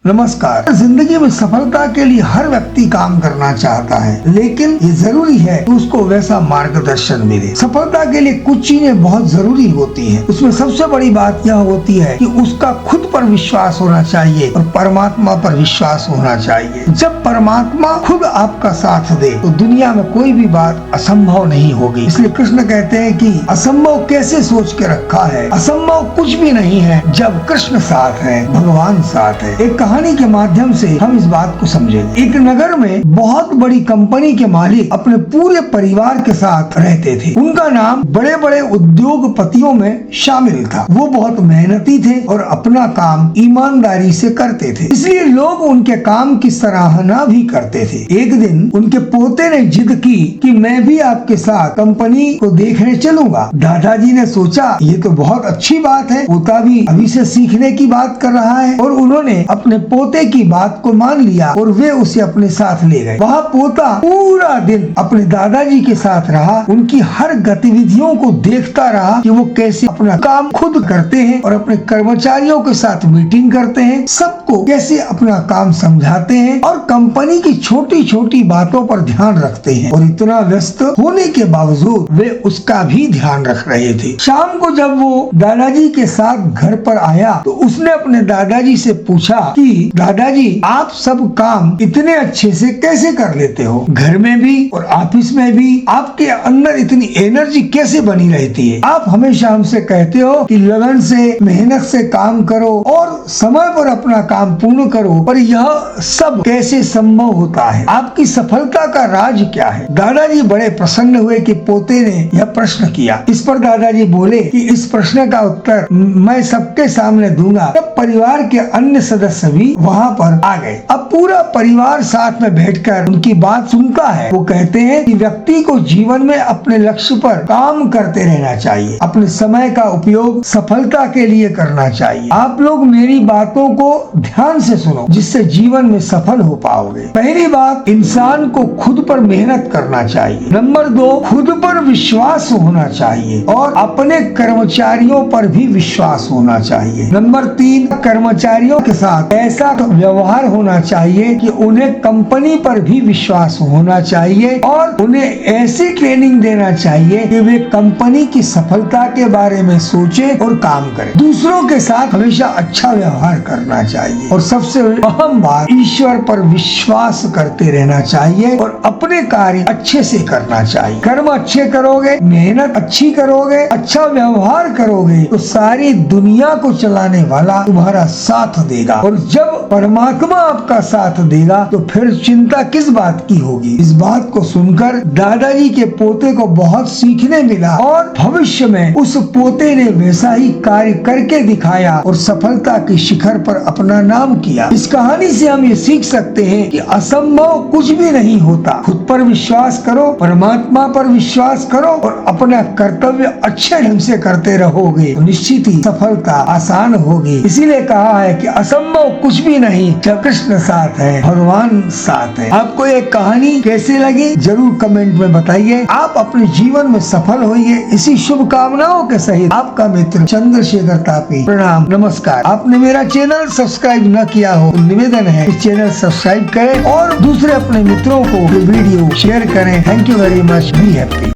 नमस्कार। जिंदगी में सफलता के लिए हर व्यक्ति काम करना चाहता है, लेकिन ये जरूरी है कि उसको वैसा मार्गदर्शन मिले। सफलता के लिए कुछ चीजें बहुत जरूरी होती हैं। उसमें सबसे बड़ी बात यह होती है कि उसका खुद पर विश्वास होना चाहिए और परमात्मा पर विश्वास होना चाहिए। जब परमात्मा खुद आपका साथ दे तो दुनिया में कोई भी बात असंभव नहीं होगी। इसलिए कृष्ण कहते हैं कि असंभव कैसे सोच के रखा है, असंभव कुछ भी नहीं है जब कृष्ण साथ है, भगवान साथ है। एक कहानी के माध्यम से हम इस बात को समझेंगे। एक नगर में बहुत बड़ी कंपनी के मालिक अपने पूरे परिवार के साथ रहते थे। उनका नाम बड़े बड़े उद्योगपतियों में शामिल था। वो बहुत मेहनती थे और अपना काम ईमानदारी से करते थे, इसलिए लोग उनके काम की सराहना भी करते थे। एक दिन उनके पोते ने जिद की कि मैं भी आपके साथ कंपनी को देखने चलूंगा। दादाजी ने सोचा ये तो बहुत अच्छी बात है, पोता भी अभी से सीखने की बात कर रहा है, और उन्होंने अपने पोते की बात को मान लिया और वे उसे अपने साथ ले गए। वहाँ पोता पूरा दिन अपने दादाजी के साथ रहा, उनकी हर गतिविधियों को देखता रहा कि वो कैसे अपना काम खुद करते हैं और अपने कर्मचारियों के साथ मीटिंग करते हैं, सबको कैसे अपना काम समझाते हैं और कंपनी की छोटी छोटी बातों पर ध्यान रखते हैं। और इतना व्यस्त होने के बावजूद वे उसका भी ध्यान रख रहे थे। शाम को जब वो दादाजी के साथ घर पर आया तो उसने अपने दादाजी से पूछा कि दादाजी आप सब काम इतने अच्छे से कैसे कर लेते हो, घर में भी और ऑफिस में भी आपके अंदर इतनी एनर्जी कैसे बनी रहती है। आप हमेशा हमसे कहते हो कि लगन से मेहनत से काम करो और समय पर अपना काम पूर्ण करो, पर यह सब कैसे संभव होता है, आपकी सफलता का राज क्या है। दादाजी बड़े प्रसन्न हुए कि पोते ने यह प्रश्न किया। इस पर दादाजी बोले कि इस प्रश्न का उत्तर मैं सबके सामने दूंगा। तब परिवार के अन्य सदस्य भी वहाँ पर आ गए। अब पूरा परिवार साथ में बैठकर उनकी बात सुनता है। वो कहते हैं कि व्यक्ति को जीवन में अपने लक्ष्य पर काम करते रहना चाहिए, अपने समय का उपयोग सफलता के लिए करना चाहिए। आप लोग मेरी बातों को ध्यान से सुनो, जिससे जीवन में सफल हो पाओगे। पहली बात, इंसान को खुद पर मेहनत करना चाहिए। नंबर 2, खुद पर विश्वास होना चाहिए और अपने कर्मचारियों पर भी विश्वास होना चाहिए। नंबर 3, कर्मचारियों के साथ ऐसा व्यवहार होना चाहिए कि उन्हें कंपनी पर भी विश्वास होना चाहिए और उन्हें ऐसी ट्रेनिंग देना चाहिए कि वे कंपनी की सफलता के बारे में सोचे और काम करें। दूसरों के साथ हमेशा अच्छा व्यवहार करना चाहिए और सबसे अहम बात, ईश्वर पर विश्वास करते रहना चाहिए और अपने कार्य अच्छे से करना चाहिए। कर्म अच्छे करोगे, मेहनत अच्छी करोगे, अच्छा व्यवहार करोगे तो सारी दुनिया को चलाने वाला तुम्हारा साथ देगा, और जब परमात्मा आपका साथ देगा तो फिर चिंता किस बात की होगी। इस बात को सुनकर दादाजी के पोते को बहुत सीखने मिला और भविष्य में उस पोते ने वैसा ही कार्य करके दिखाया और सफलता के शिखर पर अपना नाम किया। इस कहानी से हम ये सीख सकते हैं कि असंभव कुछ भी नहीं होता। खुद पर विश्वास करो, परमात्मा पर विश्वास करो और अपना कर्तव्य अच्छे ढंग से करते रहोगे तो निश्चित ही सफलता आसान होगी। इसीलिए कहा है कि असंभव कुछ भी नहीं जब कृष्ण साथ है, भगवान साथ है। आपको ये कहानी कैसी लगी जरूर कमेंट में बताइए। आप अपने जीवन में सफल होइए, इसी शुभकामनाओं के सहित आपका मित्र चंद्रशेखर तापी। प्रणाम, नमस्कार। आपने मेरा चैनल सब्सक्राइब न किया हो तो निवेदन है इस चैनल सब्सक्राइब करें और दूसरे अपने मित्रों को वीडियो शेयर करें। Thank you very much. Be happy.